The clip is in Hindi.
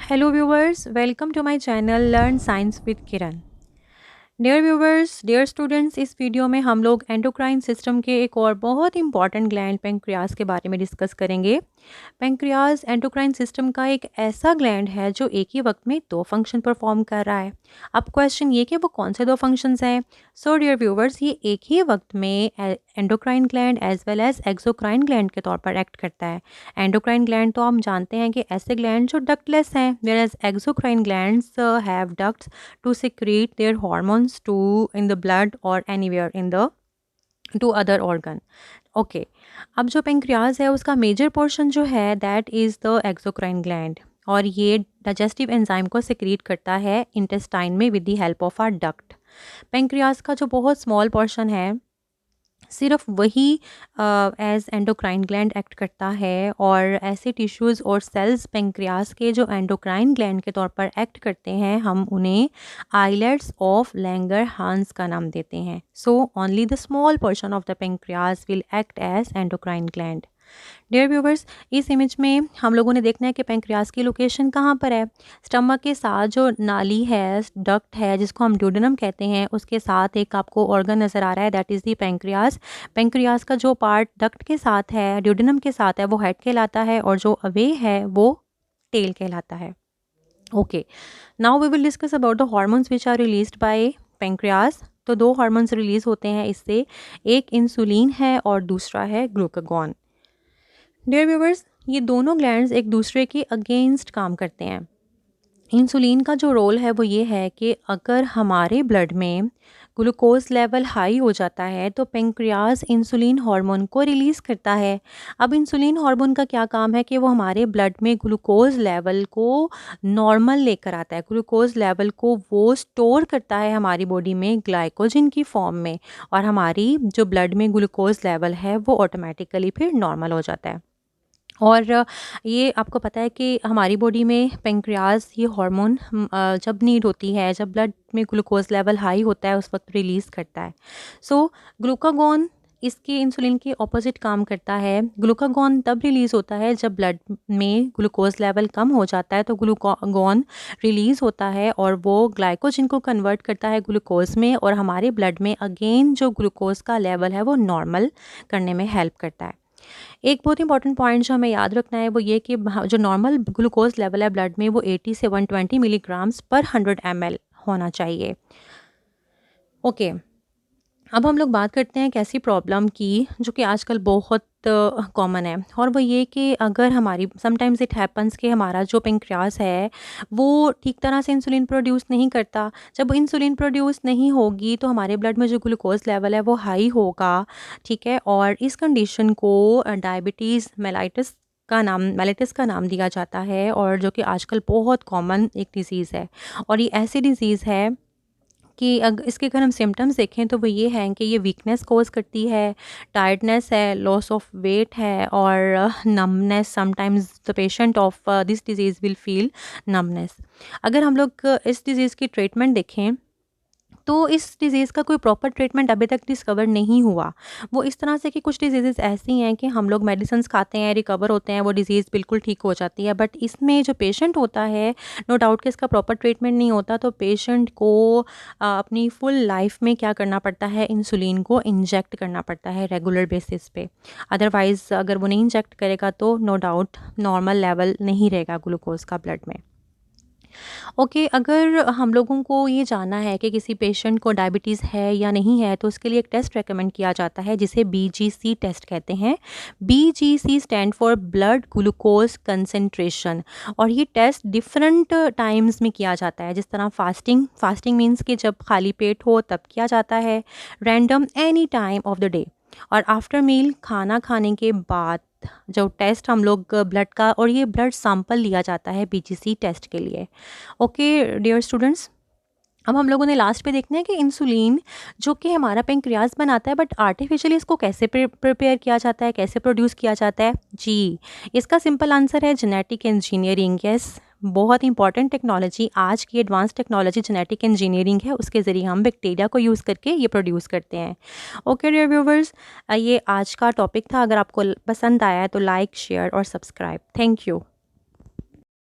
Hello viewers, welcome to my channel Learn Science with Kiran। Dear viewers, dear students, इस वीडियो में हम लोग एंडोक्राइन सिस्टम के एक और बहुत इंपॉर्टेंट ग्लैंड पेंक्रियाज के बारे में डिस्कस करेंगे। पेंक्रियाज एंडोक्राइन सिस्टम का एक ऐसा ग्लैंड है जो एक ही वक्त में दो फंक्शन परफॉर्म कर रहा है। अब क्वेश्चन ये कि वो कौन से दो फंक्शंस हैं। सो डियर व्यूवर्स, ये एक ही वक्त में endocrine gland as well as exocrine gland के तौर पर एक्ट करता है। एंडोक्राइन ग्लैंड तो हम जानते हैं कि ऐसे ग्लैंड जो डक्टलेस हैं, whereas exocrine glands have ducts to secrete their hormones to in the blood or anywhere in the to other organ। Okay, अब जो पेंक्रियाज है उसका मेजर पोर्शन जो है that is the exocrine gland, और ये डाइजेस्टिव एंजाइम को सिक्रीट करता है इंटेस्टाइन में with the help of our duct. Pancreas का जो बहुत स्मॉल पोर्शन है सिर्फ वही एज एंडोक्राइन ग्लैंड एक्ट करता है, और ऐसे टिश्यूज़ और सेल्स पेंक्रियास के जो एंडोक्राइन ग्लैंड के तौर पर एक्ट करते हैं हम उन्हें आइलेट्स ऑफ लैंगर हांस का नाम देते हैं। So only the small portion of the pancreas will act as endocrine gland. Dear viewers, इस इमेज में हम लोगों ने देखना है कि पेंक्रियास की लोकेशन कहाँ पर है। स्टमक के साथ जो नाली है, डक्ट है जिसको हम ड्यूडेनम कहते हैं, उसके साथ एक आपको ऑर्गन नज़र आ रहा है that is the pancreas. Pancreas का जो पार्ट डक्ट के साथ है, ड्यूडेनम के साथ है, वो हेड कहलाता है, और जो अवे है वो टेल कहलाता है। Okay, now we will discuss about the hormones which are released by pancreas. तो दो हॉर्मोन्स रिलीज होते हैं इससे, एक इंसुलिन है और दूसरा है ग्लूकागॉन। डियर व्यूवर्स, ये दोनों ग्लैंड्स एक दूसरे के अगेंस्ट काम करते हैं। इंसुलिन का जो रोल है वो ये है कि अगर हमारे ब्लड में ग्लूकोज लेवल हाई हो जाता है तो पेंक्रियाज इंसुलिन हार्मोन को रिलीज़ करता है। अब इंसुलिन हार्मोन का क्या काम है कि वो हमारे ब्लड में ग्लूकोज लेवल को नॉर्मल लेकर आता है। ग्लूकोज लेवल को वो स्टोर करता है हमारी बॉडी में ग्लाइकोजन की फॉर्म में, और हमारी जो ब्लड में ग्लूकोज लेवल है वो ऑटोमेटिकली फिर नॉर्मल हो जाता है। और ये आपको पता है कि हमारी बॉडी में पेंक्रियाज ये हार्मोन जब नीड होती है, जब ब्लड में ग्लूकोज लेवल हाई होता है, उस वक्त रिलीज़ करता है। सो ग्लूकागॉन इसके इंसुलिन के ऑपोजिट काम करता है। ग्लूकागॉन तब रिलीज़ होता है जब ब्लड में ग्लूकोज लेवल कम हो जाता है, तो ग्लूकागॉन रिलीज़ होता है और वो ग्लाइकोजन को कन्वर्ट करता है ग्लूकोज में, और हमारे ब्लड में अगेन जो ग्लूकोज का लेवल है वो नॉर्मल करने में हेल्प करता है। एक बहुत इंपॉर्टेंट पॉइंट जो हमें याद रखना है वो ये कि जो नॉर्मल ग्लूकोज लेवल है ब्लड में वो 80 से 120 मिलीग्राम्स पर 100 ml होना चाहिए। ओके, अब हम लोग बात करते हैं एक ऐसी प्रॉब्लम की जो कि आजकल बहुत कॉमन है, और वो ये कि अगर हमारी समटाइम्स इट हैपन्स कि हमारा जो पेंक्रियास है वो ठीक तरह से इंसुलिन प्रोड्यूस नहीं करता। जब इंसुलिन प्रोड्यूस नहीं होगी तो हमारे ब्लड में जो ग्लूकोज लेवल है वो हाई होगा, ठीक है, और इस कंडीशन को डायबिटीज़ मेलाइटिस का नाम दिया जाता है, और जो कि आजकल बहुत कॉमन एक डिज़ीज़ है। और ये ऐसी डिज़ीज़ है कि इसके अगर हम सिम्टम्स देखें तो वो ये हैं कि ये वीकनेस कोज करती है, टायर्डनेस है, लॉस ऑफ वेट है, और numbness. Sometimes the patient of this disease will feel numbness. अगर हम लोग इस डिज़ीज़ की ट्रीटमेंट देखें तो इस डिज़ीज़ का कोई प्रॉपर ट्रीटमेंट अभी तक डिस्कवर नहीं हुआ। वो इस तरह से कि कुछ डिज़ीज़ेज़ ऐसी हैं कि हम लोग मेडिसिन्स खाते हैं, रिकवर होते हैं, वो डिज़ीज़ बिल्कुल ठीक हो जाती है, बट इसमें जो पेशेंट होता है, नो डाउट कि इसका प्रॉपर ट्रीटमेंट नहीं होता, तो पेशेंट को अपनी फुल लाइफ में क्या करना पड़ता है, इंसुलिन को इंजेक्ट करना पड़ता है रेगुलर बेसिस पे। अदरवाइज़ अगर वो नहीं इंजेक्ट करेगा तो नो डाउट नॉर्मल लेवल नहीं रहेगा ग्लूकोज़ का ब्लड में। ओके, अगर हम लोगों को ये जानना है कि किसी पेशेंट को डायबिटीज़ है या नहीं है, तो उसके लिए एक टेस्ट रेकमेंड किया जाता है जिसे बीजीसी टेस्ट कहते हैं। BGC stand for blood glucose concentration, और ये टेस्ट डिफरेंट टाइम्स में किया जाता है। जिस तरह फास्टिंग मीन्स कि जब खाली पेट हो तब किया जाता है, random any time of the day, और आफ्टर मील खाना खाने के बाद जो टेस्ट हम लोग ब्लड का, और ये ब्लड सैंपल लिया जाता है बीजीसी टेस्ट के लिए। ओके डियर स्टूडेंट्स, अब हम लोगों ने लास्ट पे देखना है कि इंसुलिन जो कि हमारा पेंक्रियाज बनाता है, बट आर्टिफिशियली इसको कैसे प्रिपेयर किया जाता है, कैसे प्रोड्यूस किया जाता है। जी, इसका सिंपल आंसर है जेनेटिक इंजीनियरिंग। यस, बहुत इंपॉर्टेंट टेक्नोलॉजी, आज की एडवांस टेक्नोलॉजी जेनेटिक इंजीनियरिंग है, उसके ज़रिए हम बैक्टीरिया को यूज़ करके ये प्रोड्यूस करते हैं। ओके डियर व्यूवर्स, ये आज का टॉपिक था। अगर आपको पसंद आया है तो लाइक, शेयर और सब्सक्राइब। Thank you.